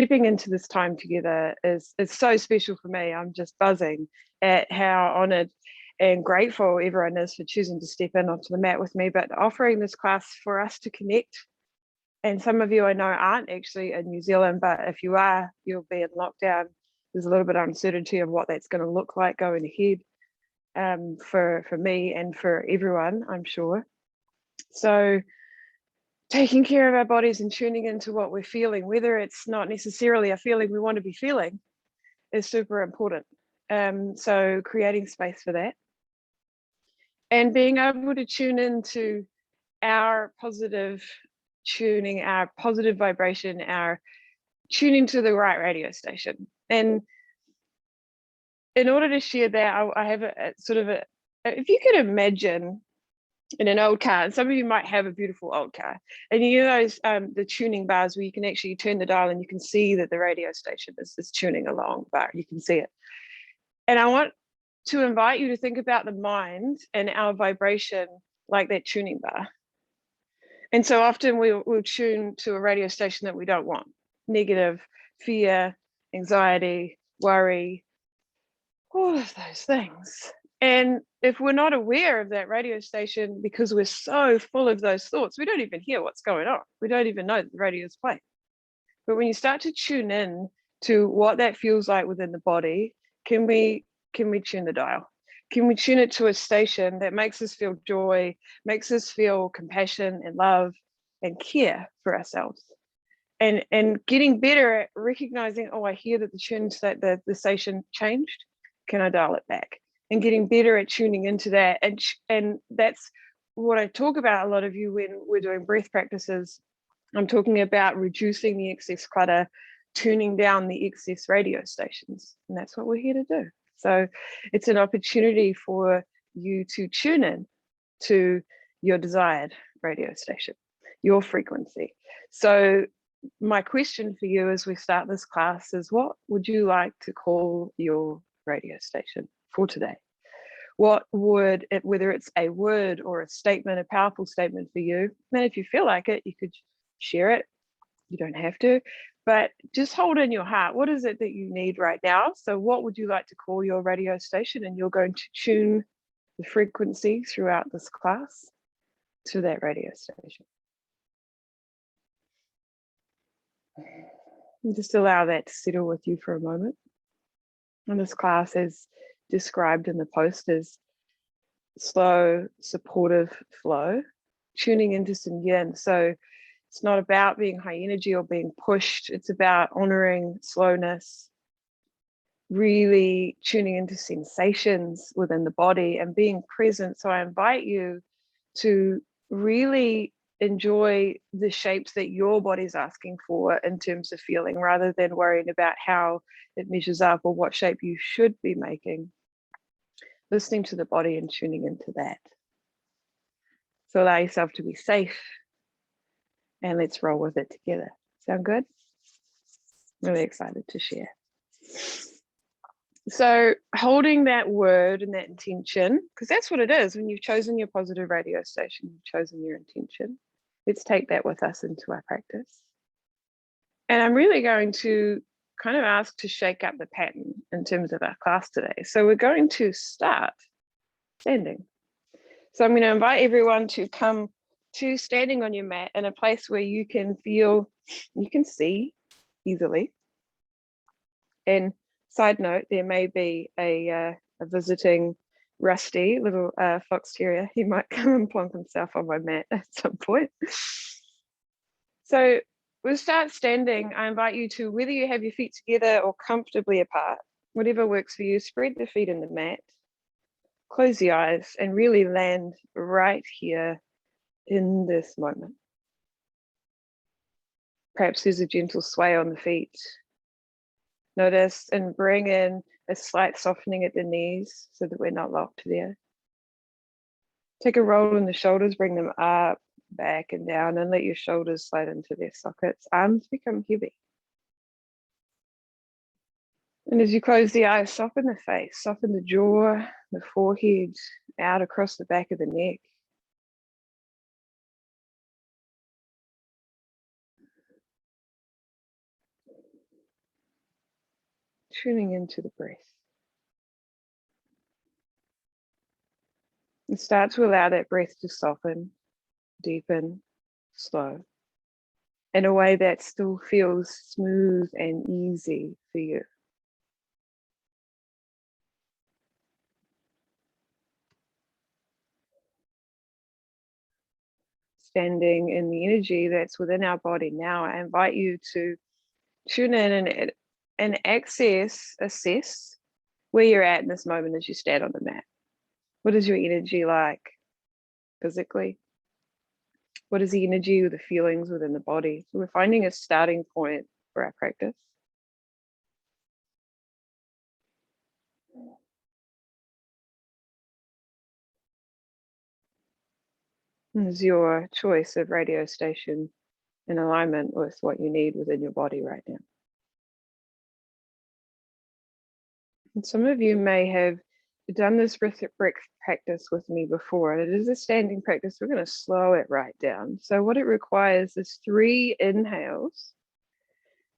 Stepping into this time together is so special for me. I'm just buzzing at how honoured and grateful everyone is for choosing to step in onto the mat with me, but offering this class for us to connect. And some of you I know aren't actually in New Zealand, but if you are, you'll be in lockdown. There's a little bit of uncertainty of what that's going to look like going ahead, for me and for everyone, I'm sure. So taking care of our bodies and tuning into what we're feeling, whether it's not necessarily a feeling we want to be feeling, is super important. So creating space for that and being able to tune into our positive tuning, our positive vibration, our tuning to the right radio station. And in order to share that, I have a sort of a, if you could imagine in an old car, and some of you might have a beautiful old car, and you know those the tuning bars where you can actually turn the dial and you can see that the radio station is tuning along, but you can see it. And I want to invite you to think about the mind and our vibration like that tuning bar. And so often we'll tune to a radio station that we don't want: negative, fear, anxiety, worry, all of those things. And if we're not aware of that radio station, because we're so full of those thoughts, we don't even hear what's going on. We don't even know that the radio is playing. But when you start to tune in to what that feels like within the body, can we tune the dial? Can we tune it to a station that makes us feel joy, makes us feel compassion and love and care for ourselves? And getting better at recognizing, oh, I hear that the tunes that the station changed. Can I dial it back? And getting better at tuning into that. And that's what I talk about a lot of you when we're doing breath practices. I'm talking about reducing the excess clutter, tuning down the excess radio stations. And that's what we're here to do. So it's an opportunity for you to tune in to your desired radio station, your frequency. So my question for you as we start this class is, what would you like to call your radio station for today? What would it, whether it's a word or a statement, a powerful statement for you, and if you feel like it, you could share it. You don't have to, but just hold in your heart, what is it that you need right now? So what would you like to call your radio station? And you're going to tune the frequency throughout this class to that radio station. And just allow that to settle with you for a moment. And this class is described in the post as slow, supportive flow, tuning into some yin. So it's not about being high energy or being pushed. It's about honoring slowness, really tuning into sensations within the body and being present. So I invite you to really enjoy the shapes that your body's asking for in terms of feeling, rather than worrying about how it measures up or what shape you should be making. Listening to the body and tuning into that. So allow yourself to be safe and let's roll with it together. Sound good? Really excited to share. So holding that word and that intention, because that's what it is when you've chosen your positive radio station, you've chosen your intention. Let's take that with us into our practice. And I'm really going to kind of ask to shake up the pattern in terms of our class today. So we're going to start standing. So I'm going to invite everyone to come to standing on your mat in a place where you can feel, you can see easily. And side note, there may be a visiting rusty little fox terrier. He might come and plonk himself on my mat at some point. So we'll start standing. I invite you to, whether you have your feet together or comfortably apart, whatever works for you, spread the feet in the mat, close the eyes and really land right here in this moment. Perhaps there's a gentle sway on the feet. Notice and bring in a slight softening at the knees so that we're not locked there. Take a roll in the shoulders, bring them up, back and down, and let your shoulders slide into their sockets. Arms become heavy. And as you close the eyes, soften the face, soften the jaw, the forehead, out across the back of the neck. tuning into the breath. And start to allow that breath to soften, deepen, slow, in a way that still feels smooth and easy for you. Standing in the energy that's within our body now, I invite you to tune in and assess where you're at in this moment as you stand on the mat. What is your energy like physically? What is the energy or the feelings within the body? So we're finding a starting point for our practice. And is your choice of radio station in alignment with what you need within your body right now? And some of you may have done this breath practice with me before, and it is a standing practice. We're going to slow it right down. So what it requires is 3 inhales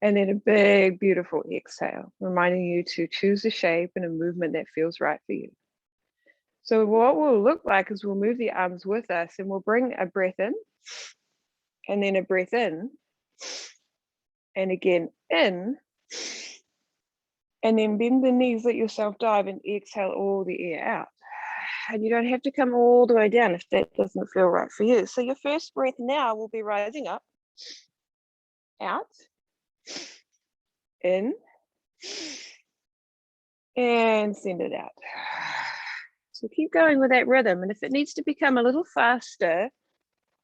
and then a big, beautiful exhale, reminding you to choose a shape and a movement that feels right for you. So what will look like is we'll move the arms with us and we'll bring a breath in and then a breath in and again in, and then bend the knees, let yourself dive and exhale all the air out. And you don't have to come all the way down if that doesn't feel right for you. So your first breath now will be rising up, out, in, and send it out. So keep going with that rhythm. And if it needs to become a little faster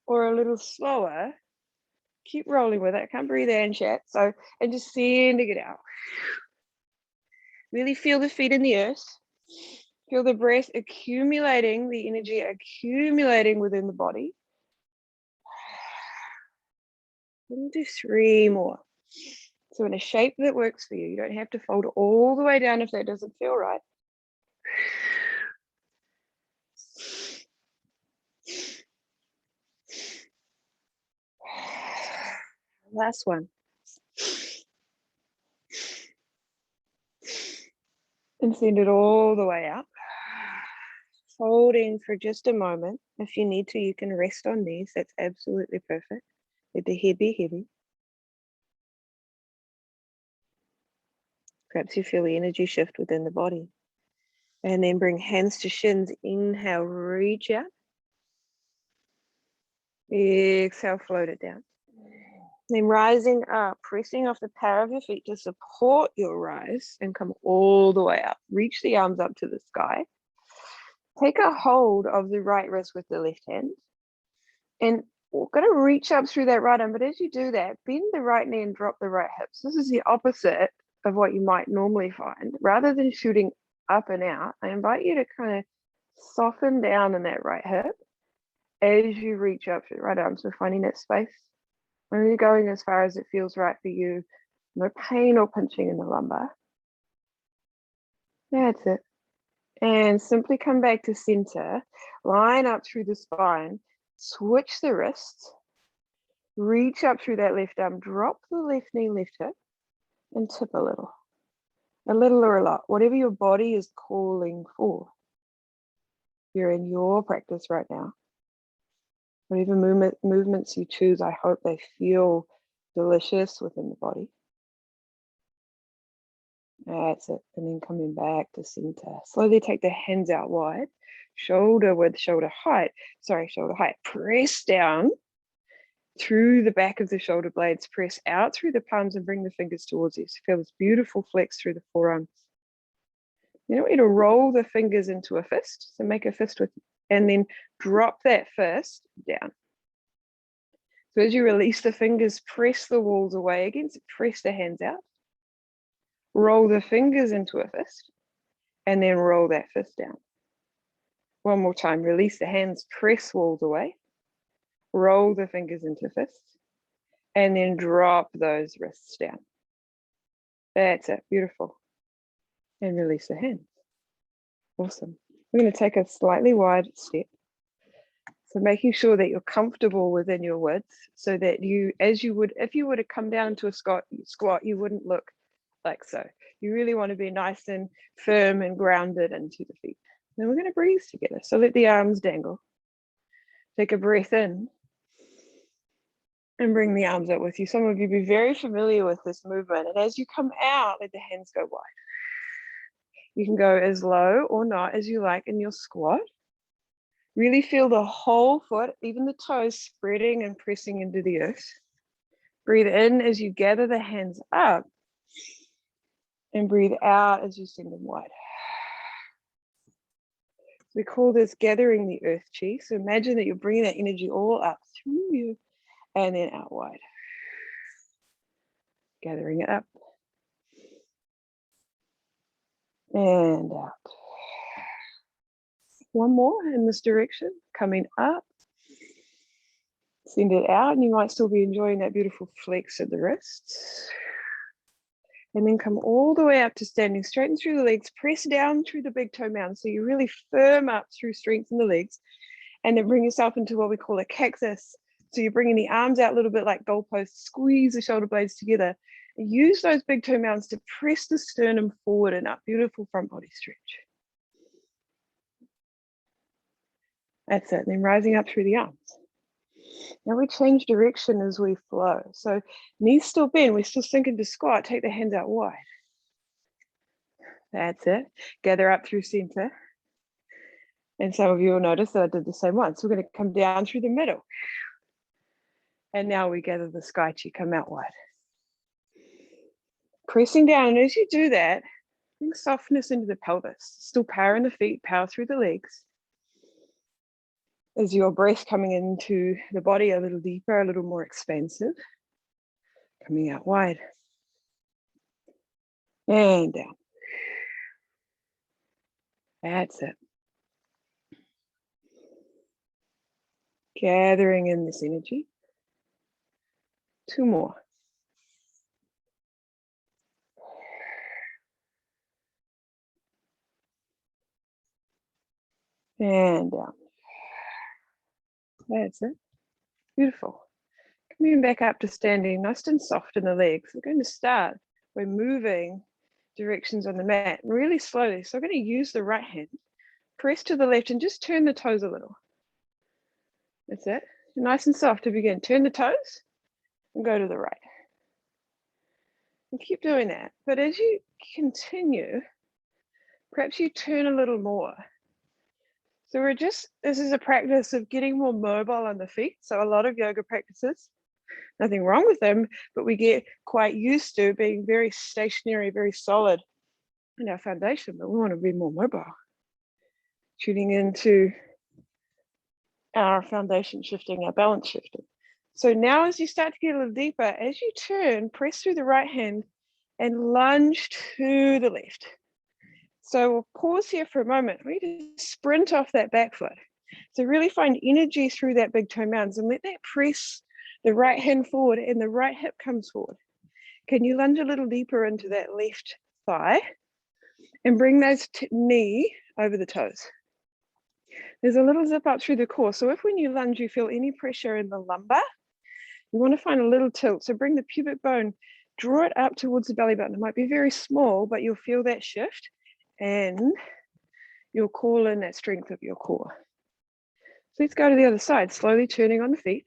or a little slower, keep rolling with it. I can't breathe and chat. So, and just sending it out. Really feel the feet in the earth. Feel the breath accumulating, the energy accumulating within the body. We'll do 3 more. So in a shape that works for you. You don't have to fold all the way down if that doesn't feel right. Last one. And send it all the way up. Folding for just a moment. If you need to, you can rest on these. That's absolutely perfect. Let the head be heavy. Perhaps you feel the energy shift within the body. And then bring hands to shins. Inhale, reach out. Exhale, float it down. Then rising up, pressing off the power of your feet to support your rise and come all the way up. Reach the arms up to the sky. Take a hold of the right wrist with the left hand. And we're going to reach up through that right arm. But as you do that, bend the right knee and drop the right hips. This is the opposite of what you might normally find. Rather than shooting up and out, I invite you to kind of soften down in that right hip as you reach up through the right arm. So finding that space. Only going as far as it feels right for you. No pain or pinching in the lumbar. That's it. And simply come back to center. Line up through the spine. Switch the wrists. Reach up through that left arm. Drop the left knee, left hip. And tip a little. A little or a lot. Whatever your body is calling for. You're in your practice right now. Whatever movements you choose, I hope they feel delicious within the body. That's it. And then coming back to center. Slowly take the hands out wide. Shoulder width, shoulder height. Shoulder height. Press down through the back of the shoulder blades. Press out through the palms and bring the fingers towards you. So feel this beautiful flex through the forearms. You don't need to roll the fingers into a fist. So make a fist with, and then drop that fist down. So as you release the fingers, press the walls away again. So press the hands out. Roll the fingers into a fist. And then roll that fist down. One more time. Release the hands, press walls away. Roll the fingers into fists. And then drop those wrists down. That's it. Beautiful. And release the hands. Awesome. We're going to take a slightly wide step. So making sure that you're comfortable within your width so that you, as you would, if you were to come down into a squat, you wouldn't look like so. You really want to be nice and firm and grounded into the feet. Then we're going to breathe together. So let the arms dangle. Take a breath in and bring the arms up with you. Some of you be very familiar with this movement. And as you come out, let the hands go wide. You can go as low or not as you like in your squat. Really feel the whole foot, even the toes, spreading and pressing into the earth. Breathe in as you gather the hands up, and breathe out as you send them wide. We call this gathering the earth chi. So imagine that you're bringing that energy all up through you and then out wide. Gathering it up. And out. One more in this direction, coming up. Send it out, and you might still be enjoying that beautiful flex of the wrists. And then come all the way up to standing straight and through the legs. Press down through the big toe mound. So you really firm up through strength in the legs. And then bring yourself into what we call a cactus. So you're bringing the arms out a little bit like goalposts. Squeeze the shoulder blades together. And use those big toe mounds to press the sternum forward and up. Beautiful front body stretch. That's it. And then rising up through the arms. Now we change direction as we flow. So knees still bend, we still sink into squat, take the hands out wide. That's it. Gather up through center. And some of you will notice that I did the same one. So we're going to come down through the middle. And now we gather the sky chi, come out wide. Pressing down, and as you do that, bring softness into the pelvis. Still power in the feet, power through the legs. Is your breath coming into the body a little deeper, a little more expansive? Coming out wide. And down. That's it. Gathering in this energy. Two more. And down. That's it. Beautiful. Coming back up to standing nice and soft in the legs. We're going to start by moving directions on the mat really slowly. So I'm going to use the right hand, press to the left, and just turn the toes a little. That's it. Nice and soft to begin. Turn the toes and go to the right. And keep doing that. But as you continue, perhaps you turn a little more. So this is a practice of getting more mobile on the feet. So a lot of yoga practices, nothing wrong with them, but we get quite used to being very stationary, very solid in our foundation, but we want to be more mobile. Tuning into our foundation shifting, our balance shifting. So now as you start to get a little deeper, as you turn, press through the right hand and lunge to the left. So we'll pause here for a moment. We just sprint off that back foot. So really find energy through that big toe mounds and let that press the right hand forward and the right hip comes forward. Can you lunge a little deeper into that left thigh and bring those knee over the toes? There's a little zip up through the core. So if when you lunge, you feel any pressure in the lumbar, you want to find a little tilt. So bring the pubic bone, draw it up towards the belly button. It might be very small, but you'll feel that shift and you'll call in that strength of your core. So let's go to the other side, slowly turning on the feet,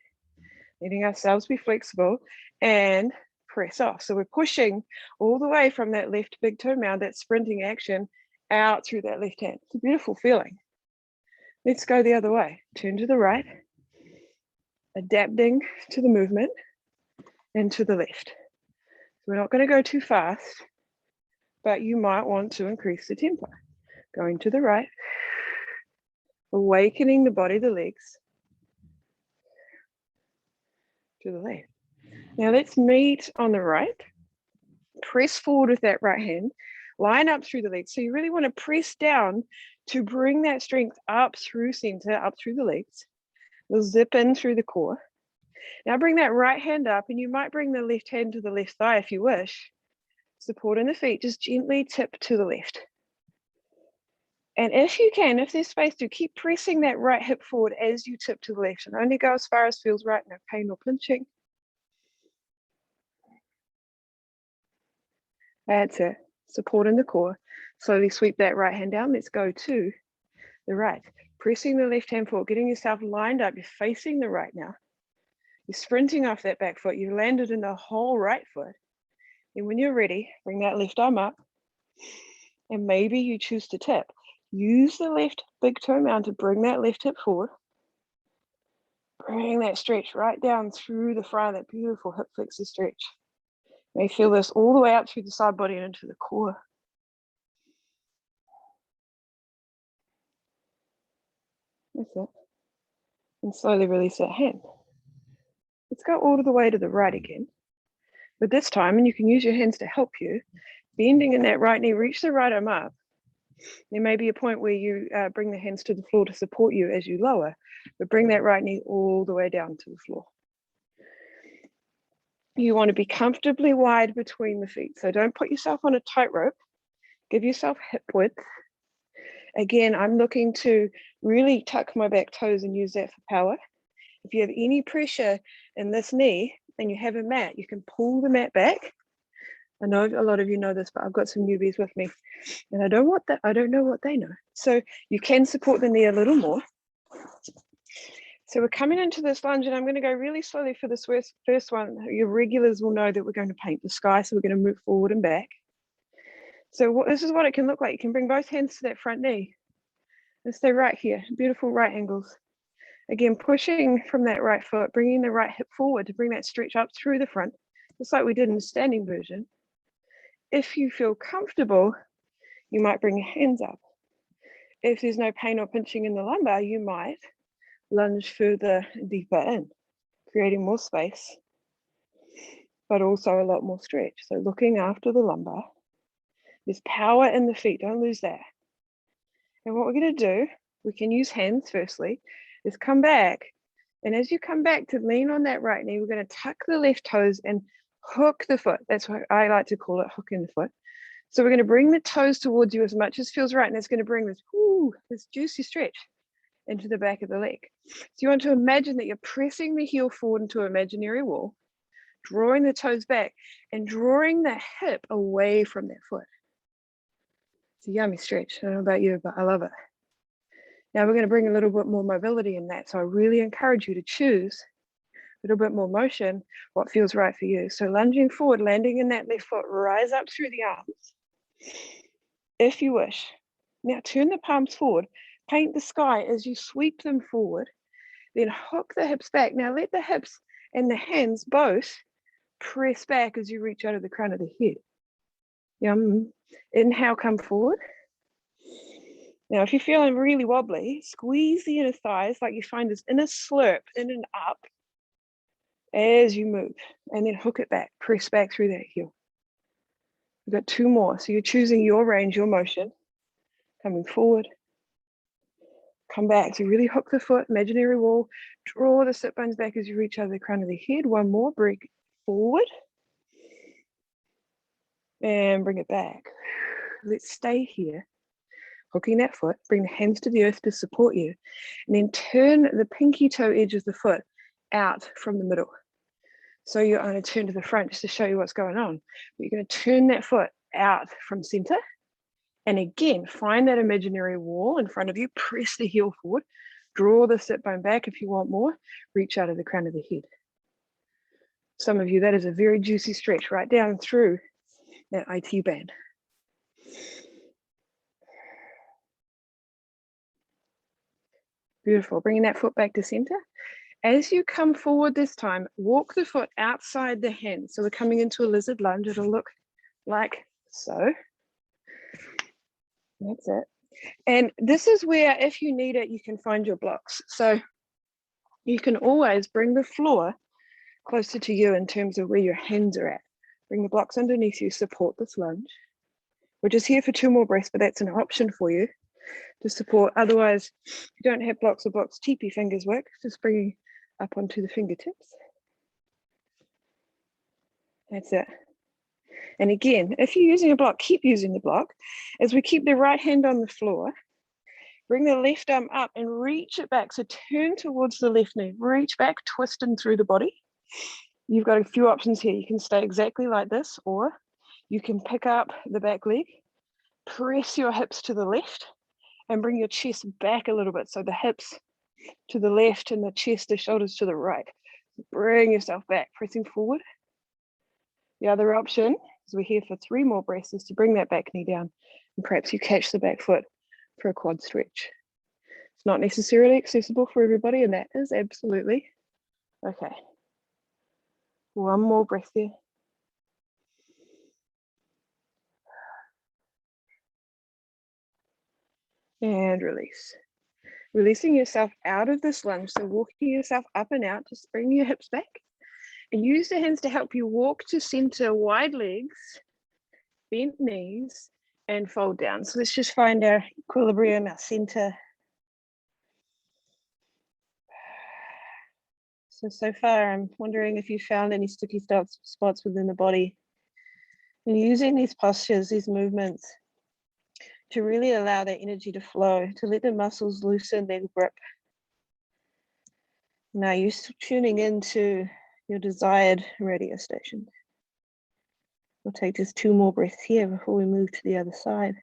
letting ourselves be flexible and press off. So we're pushing all the way from that left big toe mound, that sprinting action out through that left hand. It's a beautiful feeling. Let's go the other way. Turn to the right, adapting to the movement and to the left. So we're not going to go too fast, but you might want to increase the tempo. Going to the right, awakening the body, the legs, to the left. Now let's meet on the right. Press forward with that right hand. Line up through the legs. So you really want to press down to bring that strength up through center, up through the legs. We'll zip in through the core. Now bring that right hand up, and you might bring the left hand to the left thigh if you wish. Support in the feet, just gently tip to the left. And if you can, if there's space to, keep pressing that right hip forward as you tip to the left, and only go as far as feels right, no pain or pinching. That's it. Support in the core. Slowly sweep that right hand down. Let's go to the right. Pressing the left hand forward, getting yourself lined up. You're facing the right now. You're sprinting off that back foot. You've landed in the whole right foot. And when you're ready, bring that left arm up. And maybe you choose to tap. Use the left big toe mound to bring that left hip forward. Bring that stretch right down through the front, that beautiful hip flexor stretch. You may feel this all the way up through the side body and into the core. That's it. And slowly release that hand. Let's go all the way to the right again. But this time, and you can use your hands to help you, bending in that right knee, reach the right arm up. There may be a point where you bring the hands to the floor to support you as you lower, but bring that right knee all the way down to the floor. You want to be comfortably wide between the feet. So don't put yourself on a tightrope. Give yourself hip width. Again, I'm looking to really tuck my back toes and use that for power. If you have any pressure in this knee and you have a mat, you can pull the mat back. I know a lot of you know this, but I've got some newbies with me and I don't know what they know. So you can support the knee a little more. So we're coming into this lunge and I'm going to go really slowly for this first one. Your regulars will know that we're going to paint the sky. So we're going to move forward and back. So this is what it can look like. You can bring both hands to that front knee and stay right here. Beautiful right angles. Again, pushing from that right foot, bringing the right hip forward to bring that stretch up through the front, just like we did in the standing version. If you feel comfortable, you might bring your hands up. If there's no pain or pinching in the lumbar, you might lunge further deeper in, creating more space, but also a lot more stretch. So looking after the lumbar. There's power in the feet, don't lose that. And what we're going to do, we can use hands firstly, is come back. And as you come back to lean on that right knee, we're going to tuck the left toes and hook the foot. That's what I like to call it, hooking the foot. So we're going to bring the toes towards you as much as feels right. And it's going to bring this juicy stretch into the back of the leg. So you want to imagine that you're pressing the heel forward into an imaginary wall, drawing the toes back and drawing the hip away from that foot. It's a yummy stretch. I don't know about you, but I love it. Now we're going to bring a little bit more mobility in that. So I really encourage you to choose a little bit more motion, what feels right for you. So lunging forward, landing in that left foot, rise up through the arms, if you wish. Now turn the palms forward, paint the sky as you sweep them forward, then hook the hips back. Now let the hips and the hands both press back as you reach out of the crown of the head. Yum. Inhale, come forward. Now, if you're feeling really wobbly, squeeze the inner thighs like you find this inner slurp in and up as you move, and then hook it back, press back through that heel. We've got two more. So you're choosing your range, your motion, coming forward, come back. So really hook the foot, imaginary wall, draw the sit bones back as you reach out of the crown of the head. One more, bring forward. And bring it back. Let's stay here, hooking that foot, bring the hands to the earth to support you, and then turn the pinky toe edge of the foot out from the middle. So you're going to turn to the front just to show you what's going on. But you're going to turn that foot out from center. And again, find that imaginary wall in front of you, press the heel forward, draw the sit bone back if you want more, reach out of the crown of the head. Some of you, that is a very juicy stretch right down through that IT band. Beautiful, bringing that foot back to center. As you come forward this time, walk the foot outside the hand. So we're coming into a lizard lunge. It'll look like so. That's it. And this is where, if you need it, you can find your blocks. So you can always bring the floor closer to you in terms of where your hands are at. Bring the blocks underneath you, support this lunge. We're just here for 2 more breaths, but that's an option for you to support. Otherwise, if you don't have blocks or blocks, teepee fingers work. Just bringing up onto the fingertips. That's it. And again, if you're using a block, keep using the block. As we keep the right hand on the floor, bring the left arm up and reach it back. So turn towards the left knee, reach back, twisting through the body. You've got a few options here. You can stay exactly like this, or You can pick up the back leg, press your hips to the left, and bring your chest back a little bit. So the hips to the left and the chest, the shoulders to the right. Bring yourself back, pressing forward. The other option, as we're here for 3 more breaths, is to bring that back knee down, and perhaps you catch the back foot for a quad stretch. It's not necessarily accessible for everybody, and that is absolutely okay. One more breath there. And release. Releasing yourself out of this lunge, so walking yourself up and out, just bring your hips back. And use the hands to help you walk to center, wide legs, bent knees, and fold down. So let's just find our equilibrium, our center. So far, I'm wondering if you found any sticky spots within the body. And using these postures, these movements, to really allow that energy to flow, to let the muscles loosen their grip. Now you're tuning into your desired radio station. We'll take just 2 more breaths here before we move to the other side.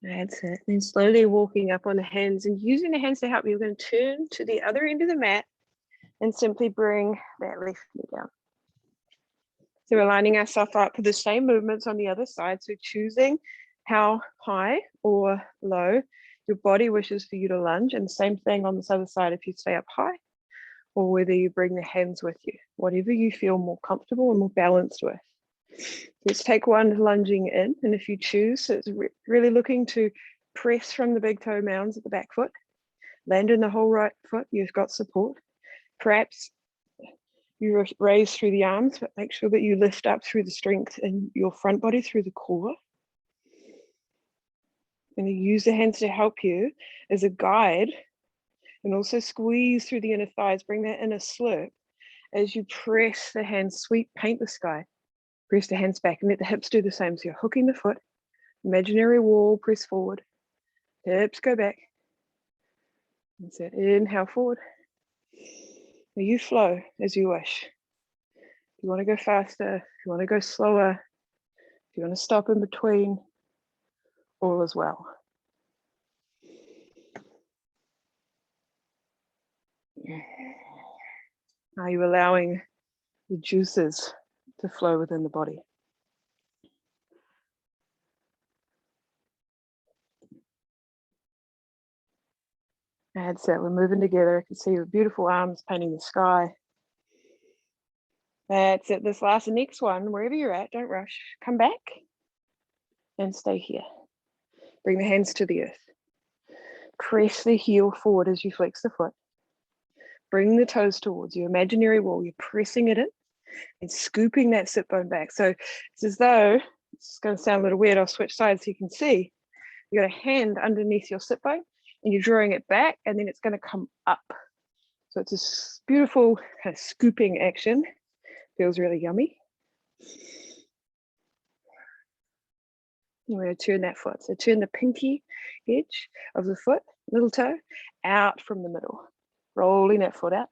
That's it. Then slowly walking up on the hands and using the hands to help you. We're going to turn to the other end of the mat and simply bring that left knee down. So we're lining ourselves up for the same movements on the other side. So choosing how high or low your body wishes for you to lunge, and same thing on this other side if you stay up high, or whether you bring the hands with you, whatever you feel more comfortable and more balanced with. Let's take one lunging in, and if you choose, so it's really looking to press from the big toe mounds at the back foot, land in the whole right foot, you've got support. Perhaps you raise through the arms, but make sure that you lift up through the strength in your front body, through the core. And you use the hands to help you as a guide, and also squeeze through the inner thighs, bring that inner slurp as you press the hands, sweep, paint the sky. Press the hands back and let the hips do the same. So you're hooking the foot, imaginary wall, press forward, hips go back. That's it, inhale forward. Now you flow as you wish. If you want to go faster, if you want to go slower, if you want to stop in between, all is well. Are you allowing the juices to flow within the body? That's it, we're moving together. I can see your beautiful arms painting the sky. That's it, this last and next one, wherever you're at, don't rush. Come back and stay here. Bring the hands to the earth. Press the heel forward as you flex the foot. Bring the toes towards your imaginary wall. You're pressing it in and scooping that sit bone back. So it's as though, it's going to sound a little weird, I'll switch sides so you can see. You got a hand underneath your sit bone and you're drawing it back, and then it's going to come up. So it's a beautiful kind of scooping action. Feels really yummy. We're going to turn that foot. So turn the pinky edge of the foot, little toe, out from the middle, rolling that foot out.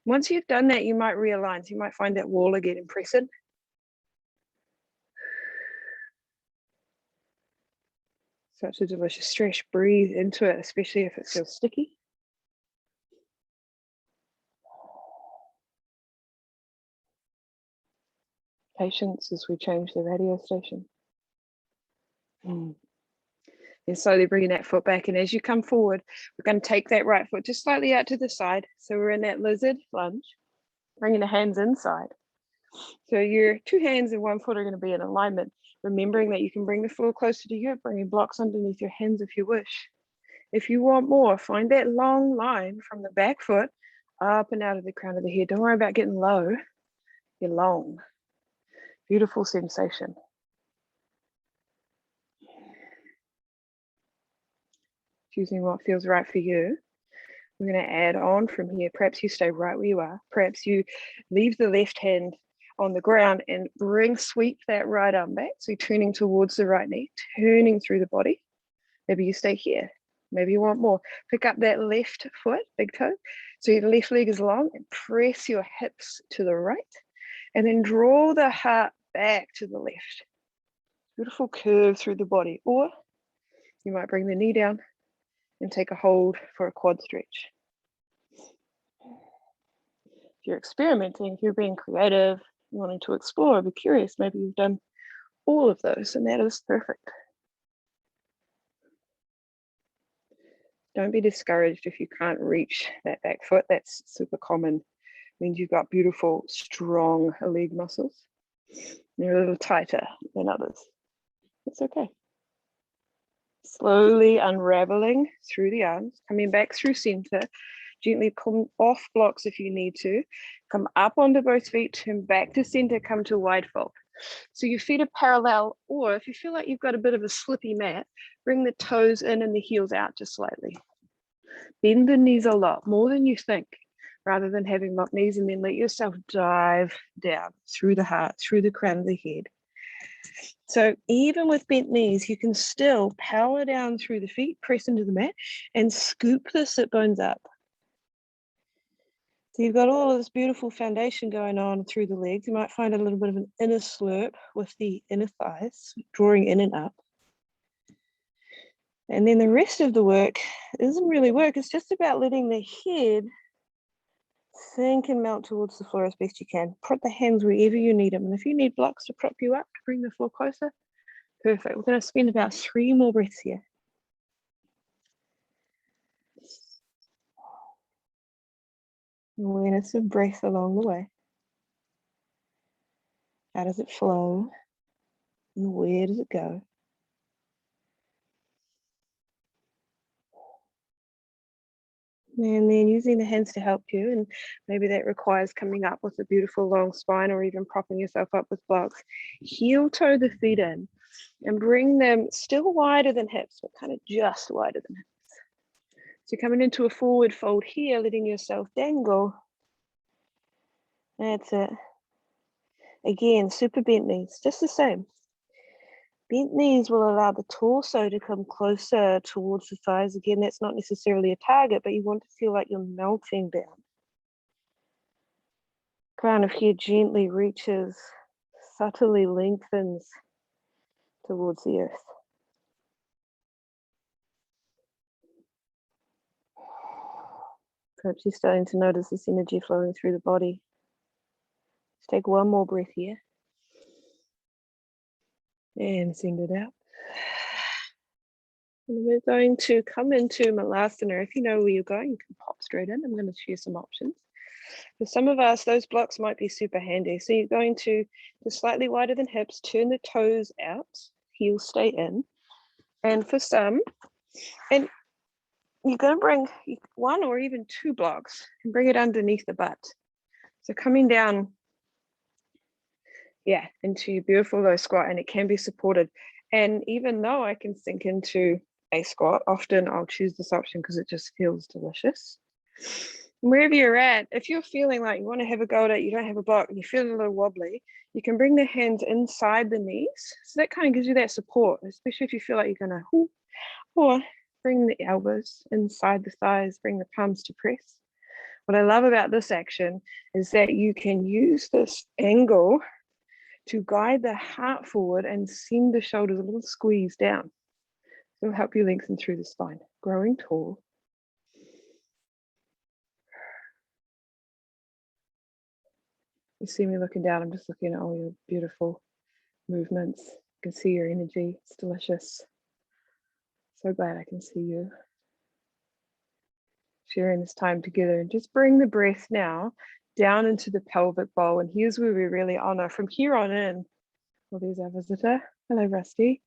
Once you've done that, you might realign. So you might find that wall again and press in. Such a delicious stretch. Breathe into it, especially if it feels sticky. Patience as we change the radio station. And slowly bringing that foot back. And as you come forward, we're going to take that right foot just slightly out to the side. So we're in that lizard lunge, bringing the hands inside. So your 2 hands and 1 foot are going to be in alignment, remembering that you can bring the floor closer to you, bringing blocks underneath your hands if you wish. If you want more, find that long line from the back foot up and out of the crown of the head. Don't worry about getting low. You're long. Beautiful sensation. Choosing what feels right for you. We're going to add on from here. Perhaps you stay right where you are. Perhaps you leave the left hand on the ground and sweep that right arm back. So you're turning towards the right knee, turning through the body. Maybe you stay here. Maybe you want more. Pick up that left foot, big toe. So your left leg is long and press your hips to the right. And then draw the heart back to the left. Beautiful curve through the body. Or you might bring the knee down and take a hold for a quad stretch. If you're experimenting, if you're being creative, wanting to explore, be curious, maybe you've done all of those, and that is perfect. Don't be discouraged if you can't reach that back foot. That's super common. It means you've got beautiful, strong leg muscles. They're a little tighter than others. It's okay. Slowly unraveling through the arms, coming back through center. Gently come off blocks if you need to. Come up onto both feet, turn back to center, come to wide fold. So your feet are parallel, or if you feel like you've got a bit of a slippy mat, bring the toes in and the heels out just slightly. Bend the knees a lot, more than you think, rather than having locked knees, and then let yourself dive down through the heart, through the crown of the head. So even with bent knees, you can still power down through the feet, press into the mat, and scoop the sit bones up. So you've got all of this beautiful foundation going on through the legs. You might find a little bit of an inner slurp with the inner thighs, drawing in and up. And then the rest of the work isn't really work. It's just about letting the head sink and melt towards the floor as best you can. Put the hands wherever you need them. And if you need blocks to prop you up, to bring the floor closer, perfect. We're going to spend about 3 more breaths here. Awareness of breath along the way. How does it flow? And where does it go? And then using the hands to help you, and maybe that requires coming up with a beautiful long spine or even propping yourself up with blocks. Heel toe the feet in and bring them still wider than hips, but kind of just wider than hips. So coming into a forward fold here, letting yourself dangle. That's it. Again, super bent knees, just the same. Bent knees will allow the torso to come closer towards the thighs. Again, that's not necessarily a target, but you want to feel like you're melting down. Crown of head gently reaches, subtly lengthens towards the earth. Perhaps you're starting to notice this energy flowing through the body. Let's take one more breath here. And send it out. And we're going to come into Malasana. If you know where you're going, you can pop straight in. I'm going to share some options. For some of us, those blocks might be super handy. So you're going to just slightly wider than hips, turn the toes out, heels stay in. And for some, and you're going to bring 1 or even 2 blocks and bring it underneath the butt. So coming down, into your beautiful low squat, and it can be supported. And even though I can sink into a squat, often I'll choose this option because it just feels delicious. Wherever you're at, if you're feeling like you want to have a go at it, you don't have a block, and you're feeling a little wobbly, you can bring the hands inside the knees. So that kind of gives you that support, especially if you feel like you're going to, or bring the elbows inside the thighs, bring the palms to press. What I love about this action is that you can use this angle to guide the heart forward and send the shoulders a little squeeze down. It'll help you lengthen through the spine. Growing tall. You see me looking down, I'm just looking at all your beautiful movements. You can see your energy, it's delicious. So glad I can see you. Sharing this time together, and just bring the breath now down into the pelvic bowl. And here's where we really honor from here on in. Well, there's our visitor. Hello, Rusty.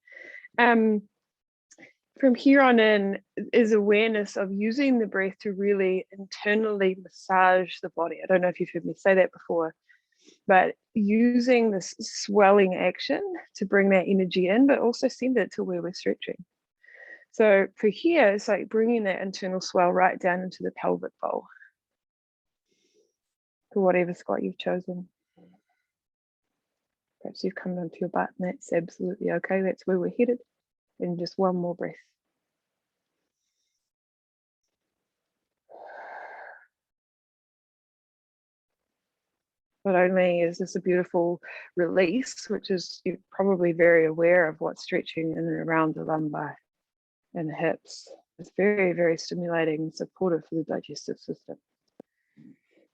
From here on in is awareness of using the breath to really internally massage the body. I don't know if you've heard me say that before, but using this swelling action to bring that energy in, but also send it to where we're stretching. So for here, it's like bringing that internal swell right down into the pelvic bowl for whatever squat you've chosen. Perhaps you've come down to your butt, and that's absolutely okay. That's where we're headed. And just one more breath. Not only is this a beautiful release, which is you're probably very aware of what's stretching in and around the lumbar and the hips. It's very, very stimulating and supportive for the digestive system.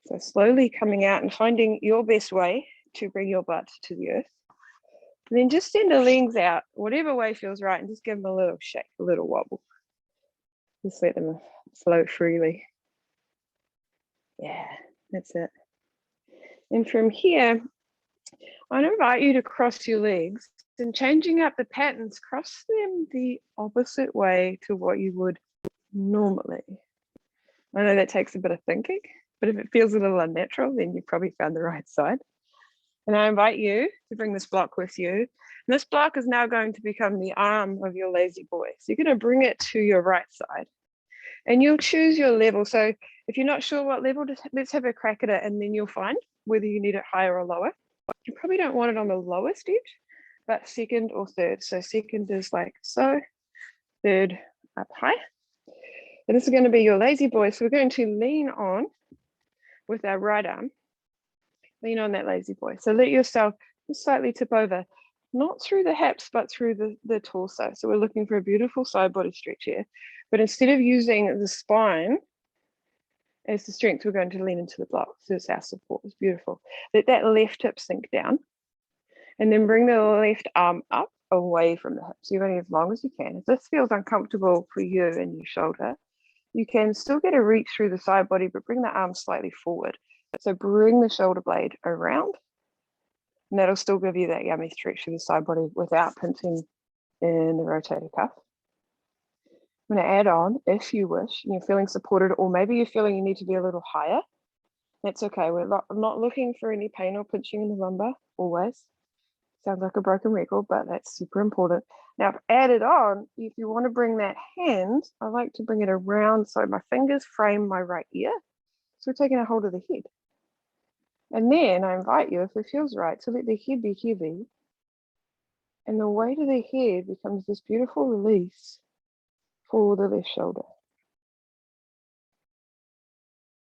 So slowly coming out and finding your best way to bring your butt to the earth. And then just send the legs out, whatever way feels right, and just give them a little shake, a little wobble. Just let them float freely. Yeah, that's it. And from here, I'd invite you to cross your legs and changing up the patterns, cross them the opposite way to what you would normally. I know that takes a bit of thinking, but if it feels a little unnatural, then you probably found the right side. And I invite you to bring this block with you. And this block is now going to become the arm of your lazy boy. So you're going to bring it to your right side and you'll choose your level. So if you're not sure what level, let's have a crack at it and then you'll find whether you need it higher or lower. You probably don't want it on the lowest edge, but second or third. So second is like so, third up high. And this is going to be your lazy boy. So we're going to lean on with our right arm. Lean on that lazy boy. So let yourself just slightly tip over, not through the hips, but through the torso. So we're looking for a beautiful side body stretch here. But instead of using the spine as the strength, we're going to lean into the block. So it's our support. It's beautiful. Let that left hip sink down. And then bring the left arm up away from the hips. You're going as long as you can. If this feels uncomfortable for you and your shoulder, you can still get a reach through the side body, but bring the arm slightly forward. So bring the shoulder blade around, and that'll still give you that yummy stretch through the side body without pinching in the rotator cuff. I'm going to add on, if you wish, and you're feeling supported, or maybe you're feeling you need to be a little higher. That's okay. We're not looking for any pain or pinching in the lumbar, always. Sounds like a broken record, but that's super important. Now, added on, if you want to bring that hand, I like to bring it around so my fingers frame my right ear. So we're taking a hold of the head. And then I invite you, if it feels right, to let the head be heavy. And the weight of the head becomes this beautiful release for the left shoulder.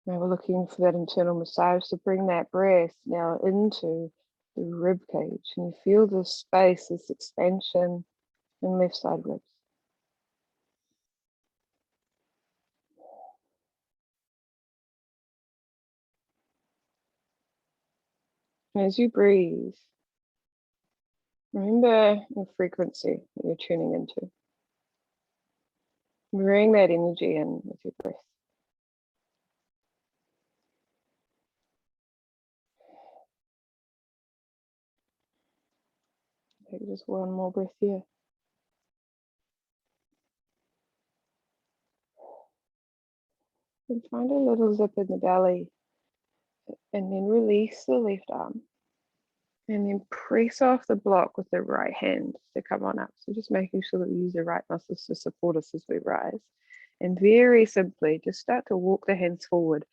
Now we're looking for that internal massage to bring that breath now into the rib cage. And you feel this space, this expansion in left side ribs. And as you breathe, remember the frequency that you're tuning into. Bring that energy in with your breath. Take just one more breath here. And find a little zip in the belly. And then release the left arm. And then press off the block with the right hand to come on up. So just making sure that we use the right muscles to support us as we rise. And very simply, just start to walk the hands forward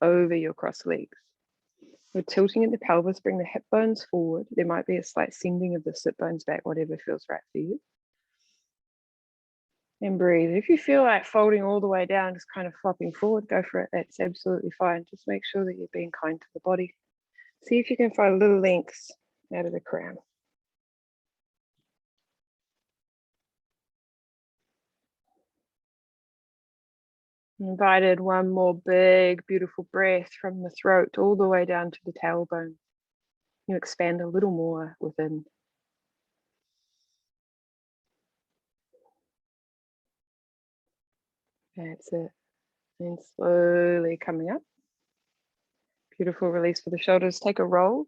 over your crossed legs. We're tilting at the pelvis, bring the hip bones forward. There might be a slight sending of the sit bones back, whatever feels right for you. And breathe. If you feel like folding all the way down, just kind of flopping forward, go for it. That's absolutely fine. Just make sure that you're being kind to the body. See if you can find little lengths out of the crown. Invited one more big, beautiful breath from the throat all the way down to the tailbone. You expand a little more within. That's it. And slowly coming up. Beautiful release for the shoulders. Take a roll.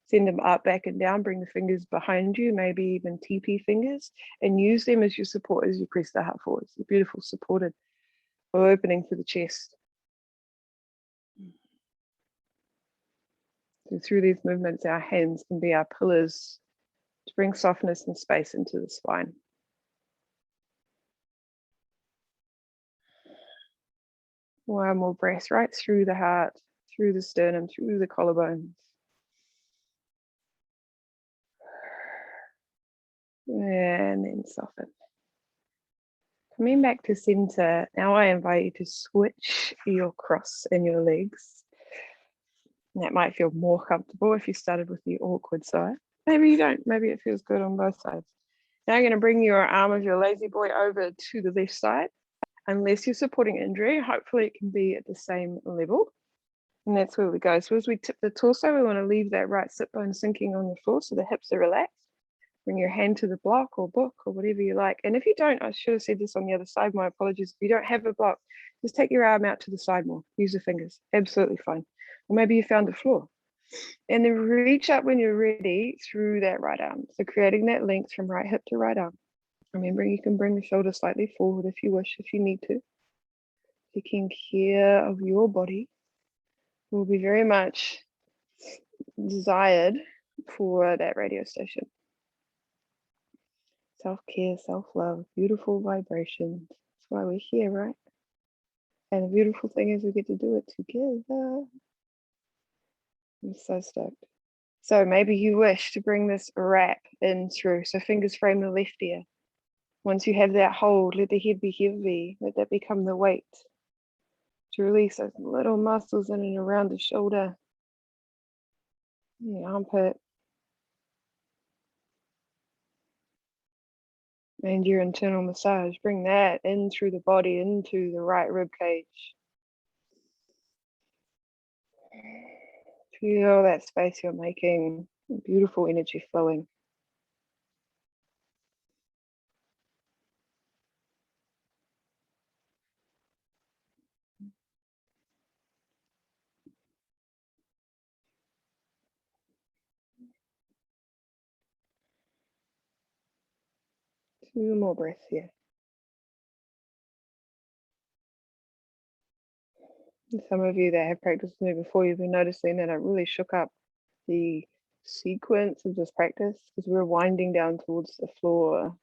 Send them up, back and down. Bring the fingers behind you, maybe even TP fingers, and use them as your support as you press the heart forward. It's a beautiful supported opening for the chest. So through these movements, our hands can be our pillars to bring softness and space into the spine. One more breath right through the heart, through the sternum, through the collarbones. And then soften. Coming back to center, now I invite you to switch your cross in your legs. And that might feel more comfortable if you started with the awkward side. Maybe you don't, maybe it feels good on both sides. Now you're going to bring your arm of your lazy boy over to the left side. Unless you're supporting injury, hopefully it can be at the same level. And that's where we go. So as we tip the torso, we want to leave that right sit bone sinking on the floor so the hips are relaxed. Bring your hand to the block or book or whatever you like. And if you don't, I should have said this on the other side, my apologies. If you don't have a block, just take your arm out to the side more. Use the fingers, absolutely fine. Or maybe you found the floor. And then reach up when you're ready through that right arm. So creating that length from right hip to right arm. Remember, you can bring the shoulder slightly forward if you wish, if you need to. Taking care of your body will be very much desired for that radio station. Self-care, self-love, beautiful vibrations. That's why we're here, right? And the beautiful thing is we get to do it together. I'm so stoked. So maybe you wish to bring this wrap in through. So fingers frame the left ear. Once you have that hold, let the head be heavy. Let that become the weight. To release those little muscles in and around the shoulder, the armpit, and your internal massage. Bring that in through the body, into the right rib cage. Feel that space you're making, beautiful energy flowing. Two more breaths here. And some of you that have practiced with me before, you've been noticing that I really shook up the sequence of this practice because we're winding down towards the floor.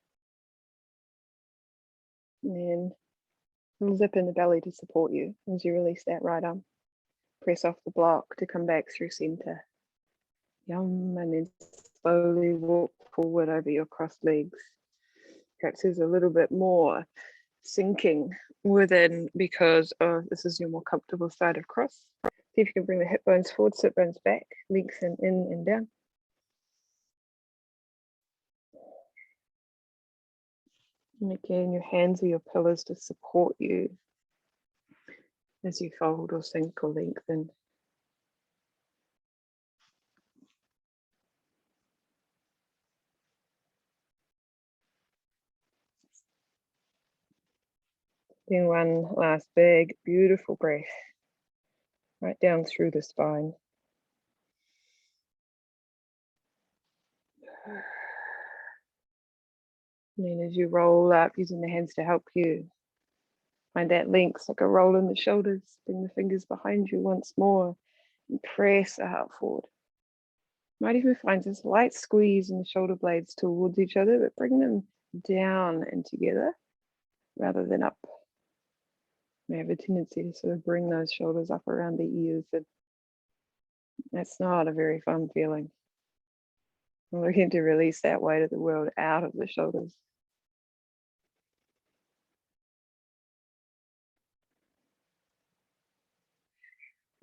And then zip in the belly to support you as you release that right arm. Press off the block to come back through center. Yum, and then slowly walk forward over your crossed legs. Perhaps there's a little bit more sinking within because this is your more comfortable side of cross. See if you can bring the hip bones forward, sit bones back, lengthen in and down. And again, your hands are your pillars to support you as you fold or sink or lengthen. Then one last big, beautiful breath right down through the spine. And then as you roll up, using the hands to help you, find that length, like a roll in the shoulders. Bring the fingers behind you once more and press the heart forward. Might even find this light squeeze in the shoulder blades towards each other, but bring them down and together rather than up. We have a tendency to sort of bring those shoulders up around the ears, and that's not a very fun feeling. We're looking to release that weight of the world out of the shoulders.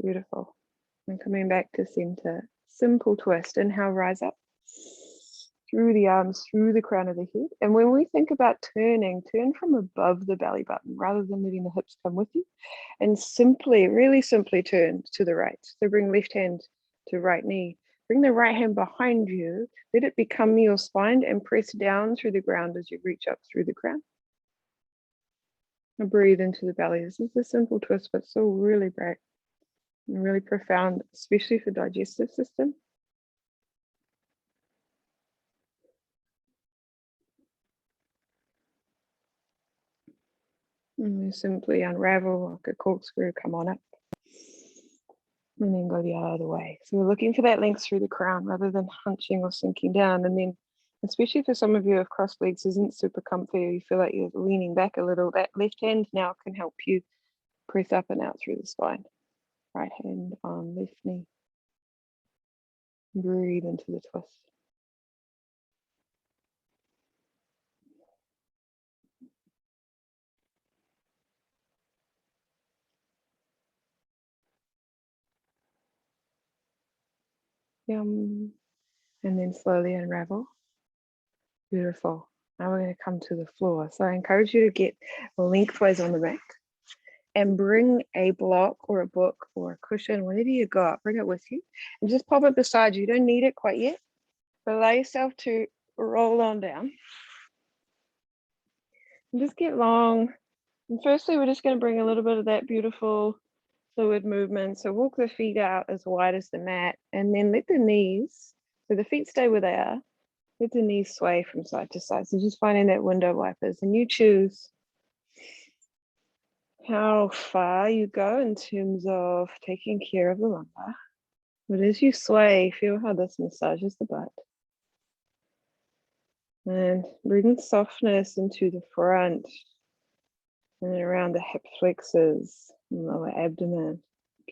Beautiful. And coming back to center, simple twist. Inhale, rise up through the arms, through the crown of the head. And when we think about turning, turn from above the belly button rather than letting the hips come with you. And simply, really simply turn to the right. So bring left hand to right knee. Bring the right hand behind you. Let it become your spine and press down through the ground as you reach up through the crown. And breathe into the belly. This is a simple twist, but still really bright and really profound, especially for digestive system. And you simply unravel like a corkscrew, come on up, and then go the other way. So we're looking for that length through the crown rather than hunching or sinking down. And then, especially for some of you if crossed legs isn't super comfy, or you feel like you're leaning back a little, that left hand now can help you press up and out through the spine. Right hand on left knee. Breathe into the twist. Yum. And then slowly unravel. Beautiful. Now we're going to come to the floor. So I encourage you to get lengthwise on the mat and bring a block or a book or a cushion, whatever you got, bring it with you and just pop it beside you. You don't need it quite yet, but allow yourself to roll on down and just get long. And firstly, we're just going to bring a little bit of that beautiful fluid movement. So walk the feet out as wide as the mat and then let the knees, so the feet stay where they are, let the knees sway from side to side. So just finding that window wipers and you choose how far you go in terms of taking care of the lumbar. But as you sway, feel how this massages the butt. And bring softness into the front and around the hip flexors and lower abdomen.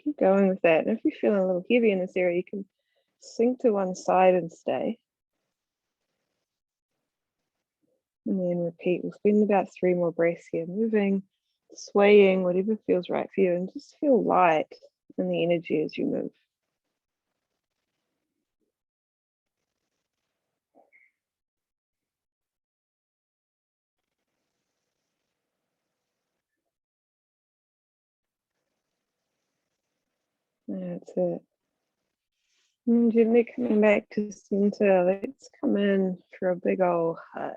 Keep going with that. And if you're feeling a little heavy in this area, you can sink to one side and stay. And then repeat. We'll spend about 3 more breaths here, moving, swaying, whatever feels right for you, and just feel light in the energy as you move. That's it. And gently coming back to center, let's come in for a big old hug.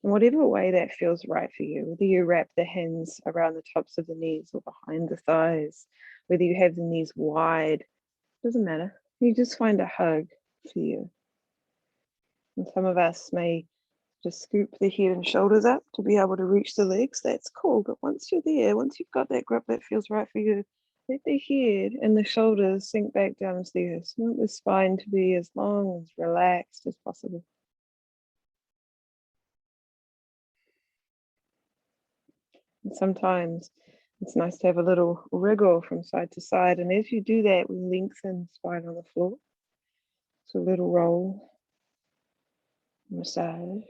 In whatever way that feels right for you, whether you wrap the hands around the tops of the knees or behind the thighs, whether you have the knees wide, doesn't matter. You just find a hug for you. And some of us may just scoop the head and shoulders up to be able to reach the legs. That's cool. But once you're there, once you've got that grip that feels right for you, let the head and the shoulders sink back down into the earth. So want the spine to be as long, as relaxed as possible. And sometimes it's nice to have a little wriggle from side to side. And as you do that, we lengthen spine on the floor. So a little roll, massage.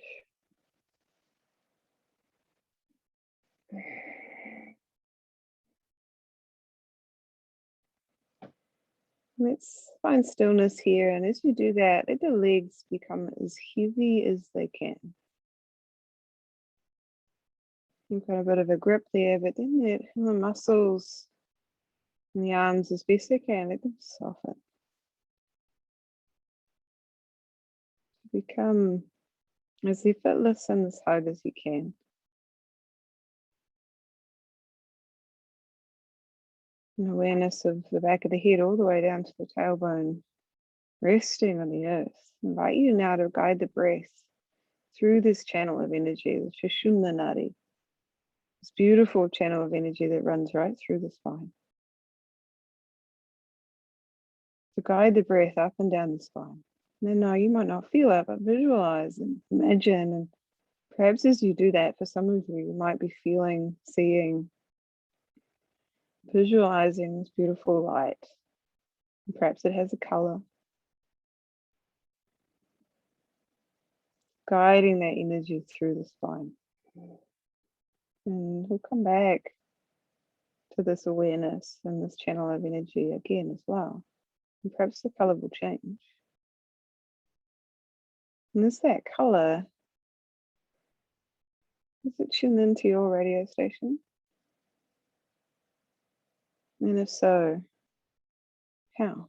Let's find stillness here. And as you do that, let the legs become as heavy as they can. You've got a bit of a grip there, but then let the muscles in the arms as best they can, let them soften. Become as effortless in this hug as you can. An awareness of the back of the head all the way down to the tailbone, resting on the earth. I invite you now to guide the breath through this channel of energy, the Sushumna Nadi, this beautiful channel of energy that runs right through the spine. To guide the breath up and down the spine. And no, you might not feel it, but visualize and imagine. And perhaps as you do that, for some of you, you might be feeling, seeing, visualizing this beautiful light. And perhaps it has a color. Guiding that energy through the spine. And we'll come back to this awareness and this channel of energy again as well. And perhaps the color will change. And is that color, is it tuned into your radio station? And if so, how?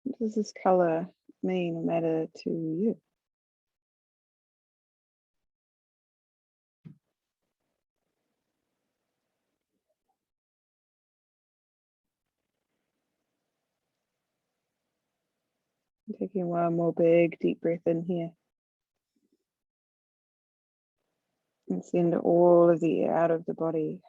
What does this color mean or matter to you? Taking one more big deep breath in here. And send all of the air out of the body.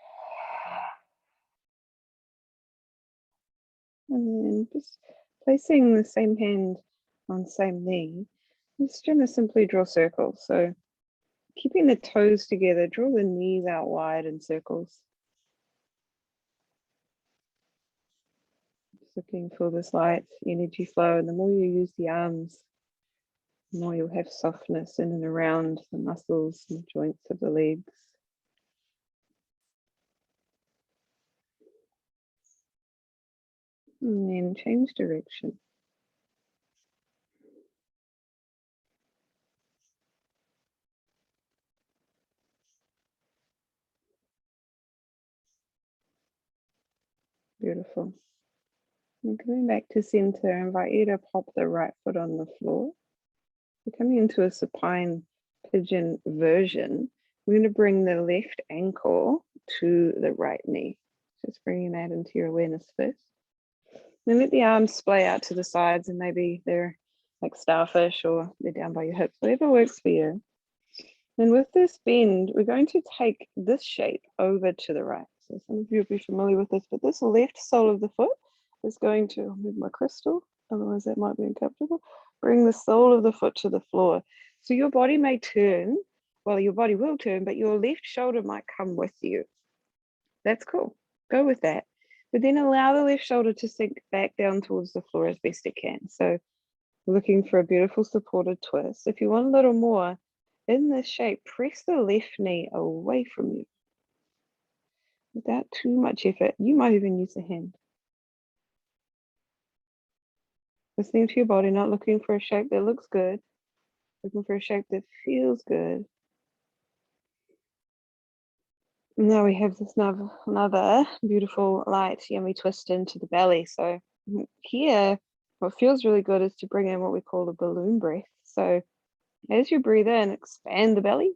And then just placing the same hand on same knee, I'm just going to simply draw circles. So keeping the toes together, draw the knees out wide in circles. Just looking for this light energy flow, and the more you use the arms, the more you'll have softness in and around the muscles and joints of the legs. And then change direction. Beautiful. And coming back to center, I invite you to pop the right foot on the floor. We're coming into a supine pigeon version. We're going to bring the left ankle to the right knee. Just bringing that into your awareness first. Then let the arms splay out to the sides, and maybe they're like starfish or they're down by your hips, whatever works for you. And with this bend, we're going to take this shape over to the right. So some of you will be familiar with this, but this left sole of the foot is going to, I'll move my crystal, otherwise that might be uncomfortable. Bring the sole of the foot to the floor. So your body may turn, well, your body will turn, but your left shoulder might come with you. That's cool. Go with that. But then allow the left shoulder to sink back down towards the floor as best it can. So looking for a beautiful supported twist. If you want a little more, in this shape, press the left knee away from you without too much effort. You might even use a hand. Listening to your body, not looking for a shape that looks good, looking for a shape that feels good. Now we have this another beautiful, light, yummy twist into the belly. So here, what feels really good is to bring in what we call a balloon breath. So as you breathe in, expand the belly.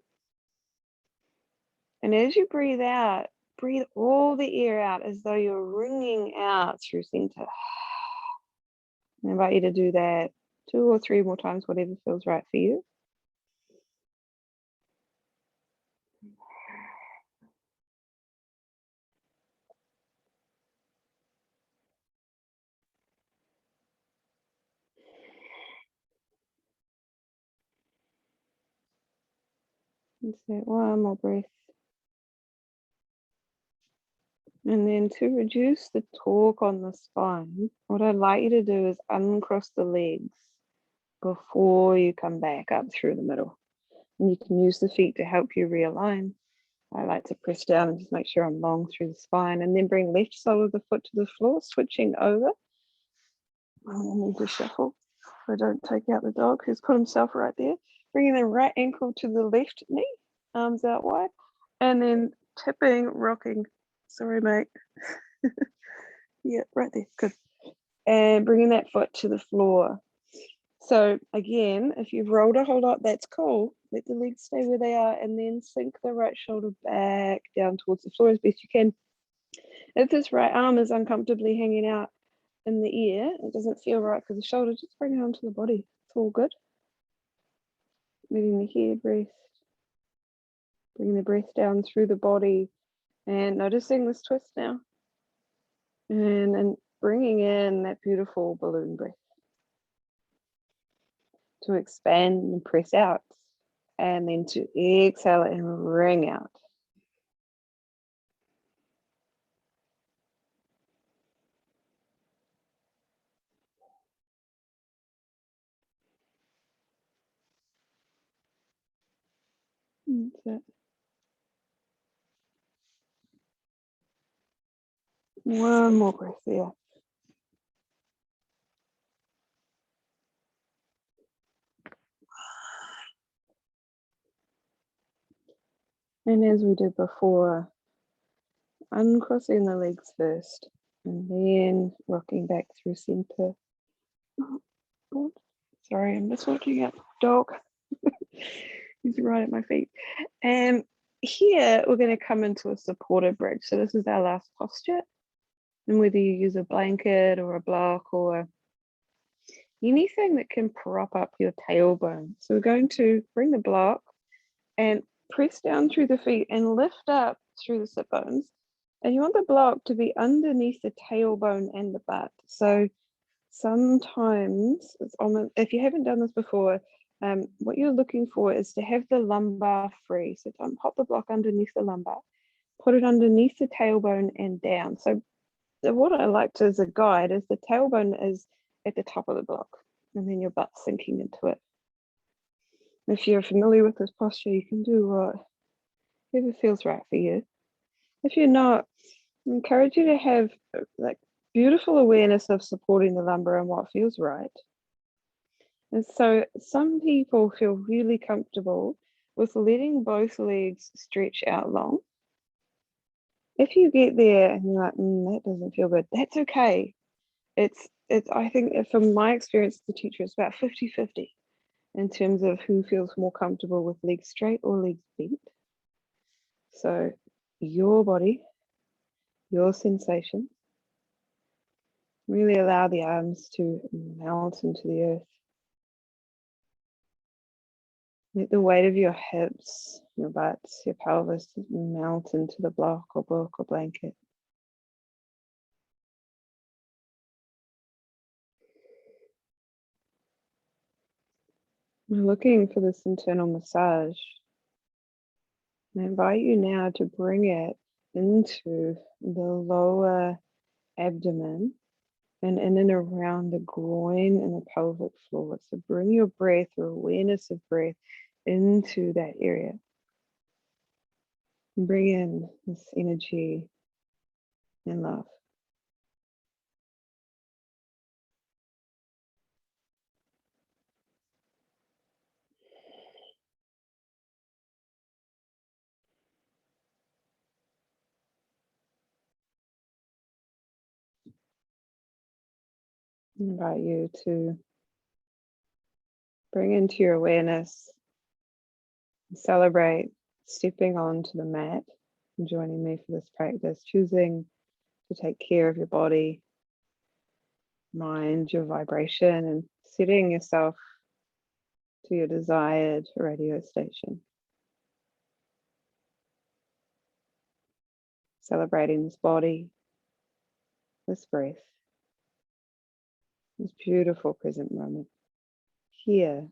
And as you breathe out, breathe all the air out as though you're wringing out through center. I invite you to do that 2 or 3 more times, whatever feels right for you. Let's do one more breath. And then to reduce the torque on the spine, what I'd like you to do is uncross the legs before you come back up through the middle. And you can use the feet to help you realign. I like to press down and just make sure I'm long through the spine, and then bring left sole of the foot to the floor, switching over. I need to shuffle so I don't take out the dog who's put himself right there. Bringing the right ankle to the left knee, arms out wide, and then tipping, rocking. Sorry, mate. Yeah, right there. Good. And bringing that foot to the floor. So again, if you've rolled a whole lot, that's cool. Let the legs stay where they are, and then sink the right shoulder back down towards the floor as best you can. If this right arm is uncomfortably hanging out in the air, it doesn't feel right for the shoulder, just bring it onto the body. It's all good. Moving the head, breath. Bringing the breath down through the body and noticing this twist now. And bringing in that beautiful balloon breath to expand and press out, and then to exhale and ring out. That's it. One more breath there. And as we did before, uncrossing the legs first, and then rocking back through center. Oh, sorry, I'm just watching out. Dog. He's right at my feet. And here we're going to come into a supported bridge. So this is our last posture. And whether you use a blanket or a block or anything that can prop up your tailbone. So we're going to bring the block and press down through the feet and lift up through the sit bones. And you want the block to be underneath the tailbone and the butt. So sometimes, if you haven't done this before, what you're looking for is to have the lumbar free. So don't pop the block underneath the lumbar, put it underneath the tailbone and down. So what I like to, as a guide, is the tailbone is at the top of the block and then your butt sinking into it. If you're familiar with this posture, you can do whatever feels right for you. If you're not, I encourage you to have like beautiful awareness of supporting the lumbar and what feels right. And so some people feel really comfortable with letting both legs stretch out long. If you get there and you're like, that doesn't feel good, that's okay. It's I think from my experience as a teacher, it's about 50-50 in terms of who feels more comfortable with legs straight or legs bent. So your body, your sensation, really allow the arms to melt into the earth. Let the weight of your hips, your butts, your pelvis melt into the block or book or blanket. We're looking for this internal massage. I invite you now to bring it into the lower abdomen and in and around the groin and the pelvic floor. So bring your breath or awareness of breath into that area. And bring in this energy and love. I invite you to bring into your awareness, celebrate stepping onto the mat and joining me for this practice, choosing to take care of your body, mind, your vibration, and setting yourself to your desired radio station. Celebrating this body, this breath, this beautiful present moment here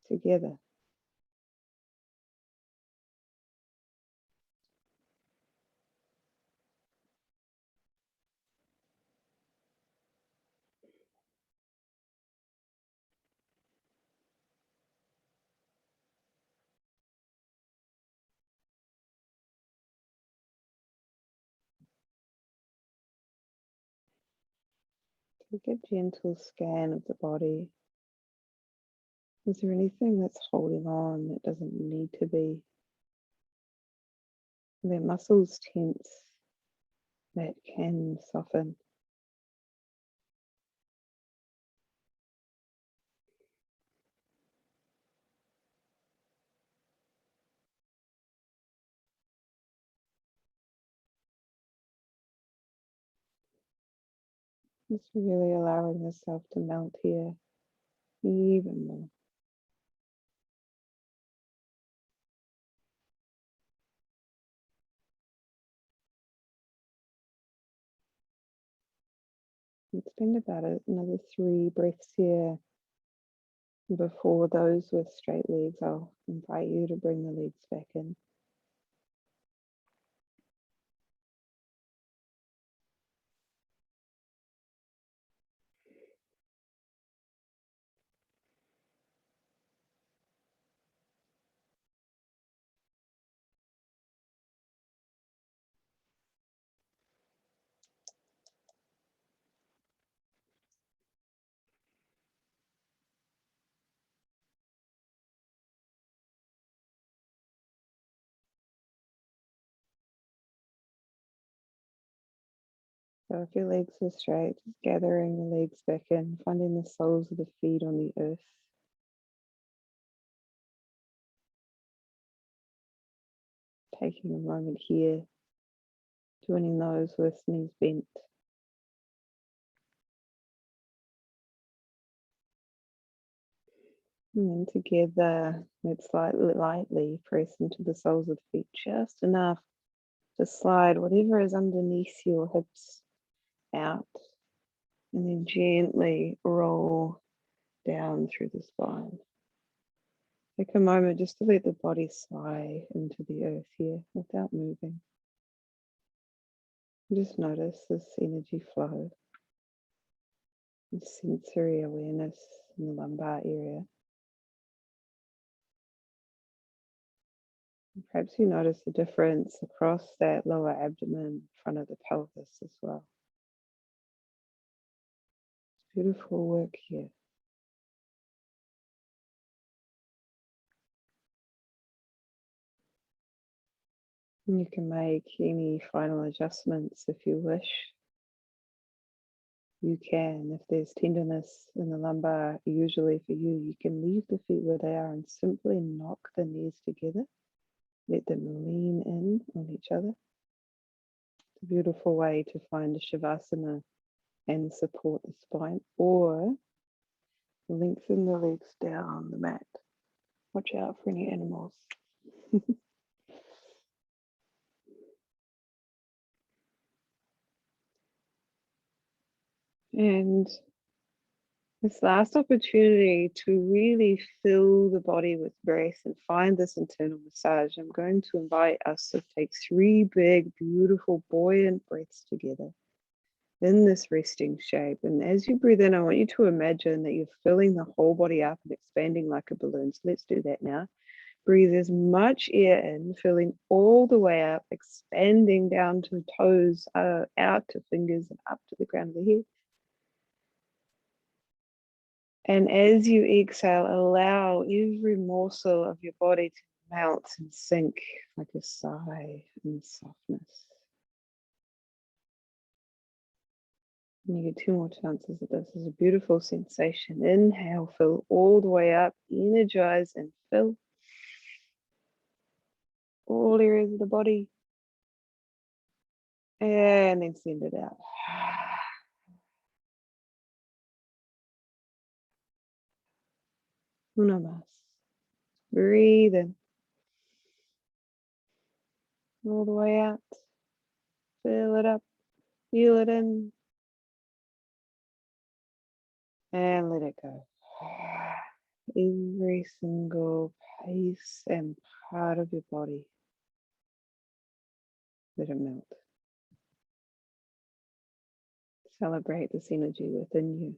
together. Take a gentle scan of the body. Is there anything that's holding on that doesn't need to be? Are there muscles tense that can soften? Just really allowing yourself to melt here even more. And spend about another 3 breaths here. Before those with straight legs, I'll invite you to bring the legs back in. So if your legs are straight, just gathering the legs back in, finding the soles of the feet on the earth. Taking a moment here, joining those with knees bent. And then together, let's lightly press into the soles of the feet, just enough to slide whatever is underneath your hips out. And then gently roll down through the spine. Take a moment just to let the body sigh into the earth here without moving. Just notice this energy flow, this sensory awareness in the lumbar area. And perhaps you notice the difference across that lower abdomen, front of the pelvis as well. Beautiful work here. And you can make any final adjustments if you wish. You can, if there's tenderness in the lumbar, usually for you, you can leave the feet where they are and simply knock the knees together. Let them lean in on each other. It's a beautiful way to find a shavasana and support the spine, or lengthen the legs down the mat. Watch out for any animals. And this last opportunity to really fill the body with breath and find this internal massage, I'm going to invite us to take 3 big, beautiful, buoyant breaths together in this resting shape. And as you breathe in, I want you to imagine that you're filling the whole body up and expanding like a balloon. So let's do that now. Breathe as much air in, filling all the way up, expanding down to toes, out to fingers, and up to the ground of the head. And as you exhale, allow every morsel of your body to melt and sink like a sigh in softness. And you get 2 more chances of this. This is a beautiful sensation. Inhale, fill all the way up, energize and fill all areas of the body. And then send it out. Una más. Breathe in. All the way out. Fill it up. Feel it in. And let it go. Every single piece and part of your body. Let it melt. Celebrate this energy within you.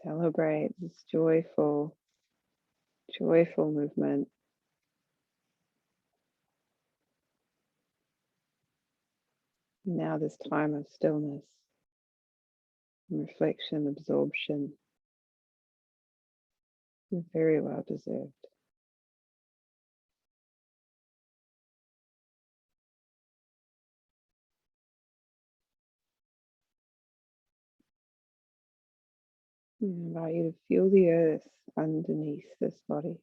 Celebrate this joyful movement. Now this time of stillness, reflection, absorption, very well deserved. I invite you to feel the earth underneath this body.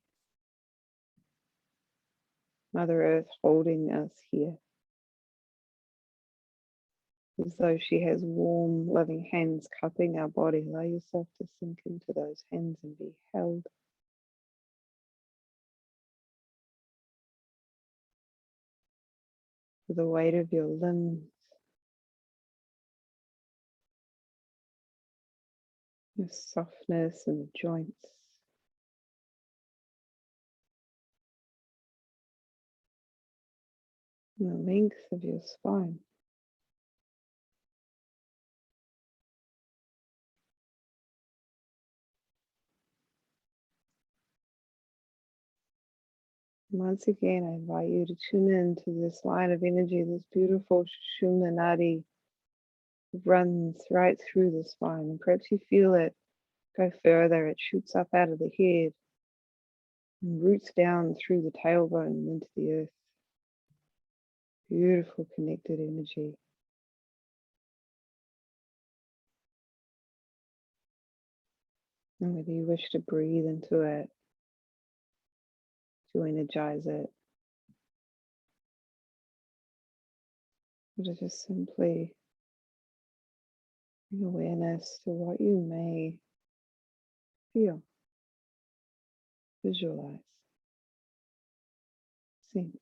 Mother Earth holding us here, as though she has warm, loving hands cupping our body. Allow yourself to sink into those hands and be held. With the weight of your limbs, your softness in the joints, and the length of your spine. Once again, I invite you to tune into this line of energy, this beautiful Sushumna Nadi runs right through the spine. And perhaps you feel it go further. It shoots up out of the head and roots down through the tailbone and into the earth. Beautiful connected energy. And whether you wish to breathe into it, to energize it, or to just simply bring awareness to what you may feel, visualize, sense.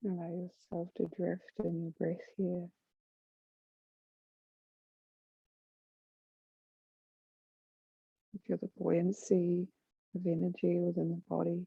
Allow yourself to drift in your breath here. Feel the buoyancy of energy within the body.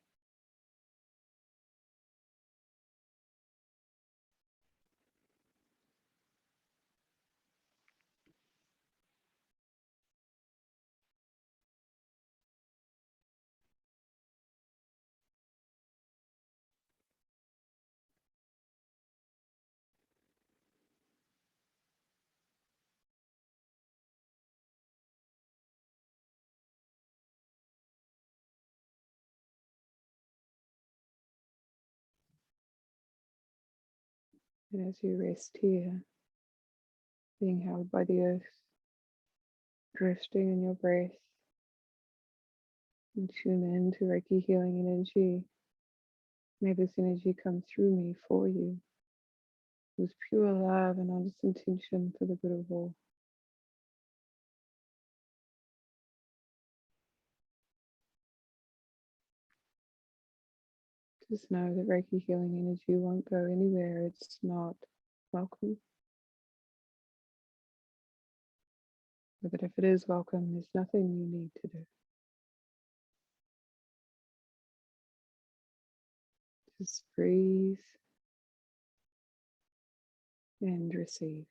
And as you rest here, being held by the earth, drifting in your breath, and tune in to Reiki healing energy. May this energy come through me for you with pure love and honest intention for the good of all. Just know that Reiki healing energy won't go anywhere. It's not welcome. But if it is welcome, there's nothing you need to do. Just breathe and receive.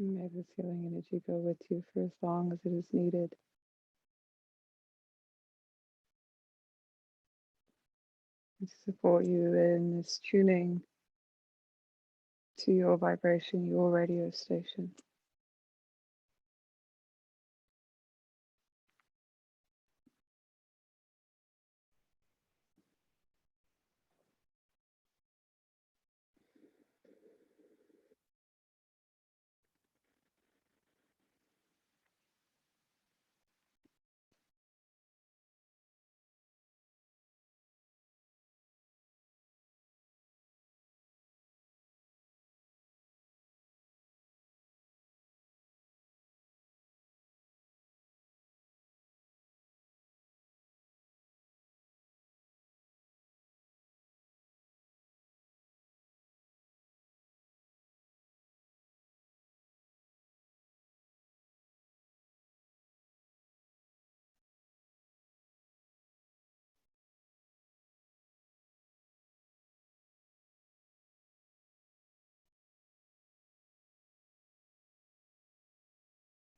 And may this healing energy go with you for as long as it is needed and to support you in this tuning to your vibration, your radio station.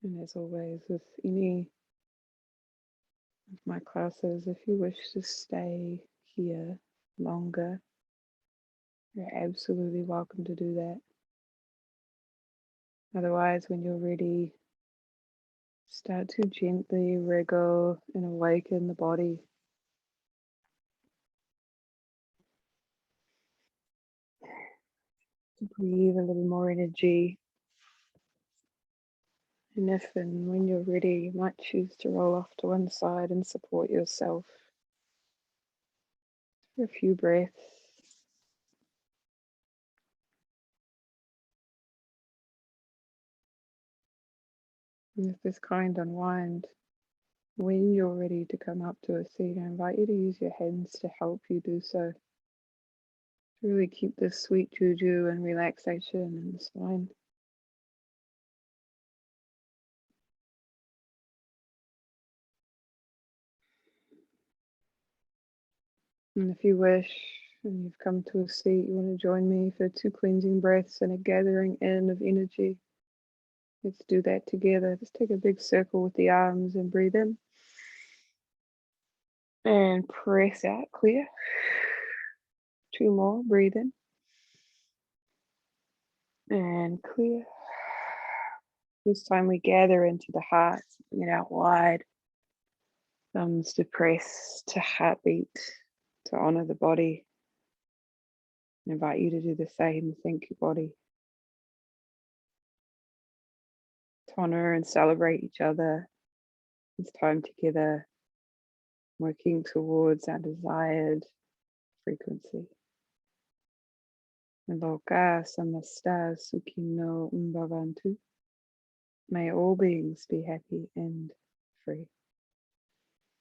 And as always, with any of my classes, if you wish to stay here longer, you're absolutely welcome to do that. Otherwise, when you're ready, start to gently wriggle and awaken the body. To breathe a little more energy. And if and when you're ready, you might choose to roll off to one side and support yourself for a few breaths. And with this kind unwind, when you're ready to come up to a seat, I invite you to use your hands to help you do so. To really keep this sweet juju and relaxation in the spine. And if you wish, and you've come to a seat, you want to join me for 2 cleansing breaths and a gathering in of energy. Let's do that together. Just take a big circle with the arms and breathe in. And press out, clear. 2 more, breathe in. And clear. This time we gather into the heart, bring it out wide. Thumbs to press to heartbeat, to honor the body. I invite you to do the same. Thank you, body. To honor and celebrate each other. This time together, working towards our desired frequency. Loka samasta sukhino bhavantu. May all beings be happy and free.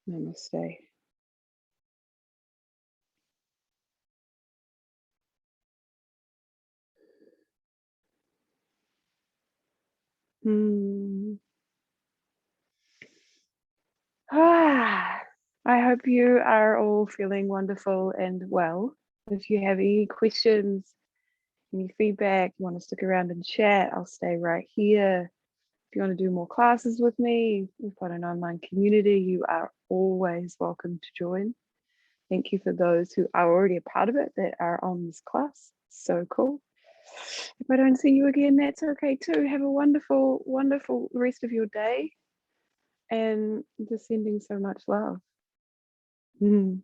Namaste. I hope you are all feeling wonderful and well. If you have any questions, any feedback, you want to stick around and chat, I'll stay right here. If you want to do more classes with me, we've got an online community. You are always welcome to join. Thank you for those who are already a part of it that are on this class. So cool. If I don't see you again, that's okay too. Have a wonderful, wonderful rest of your day, and just sending so much love.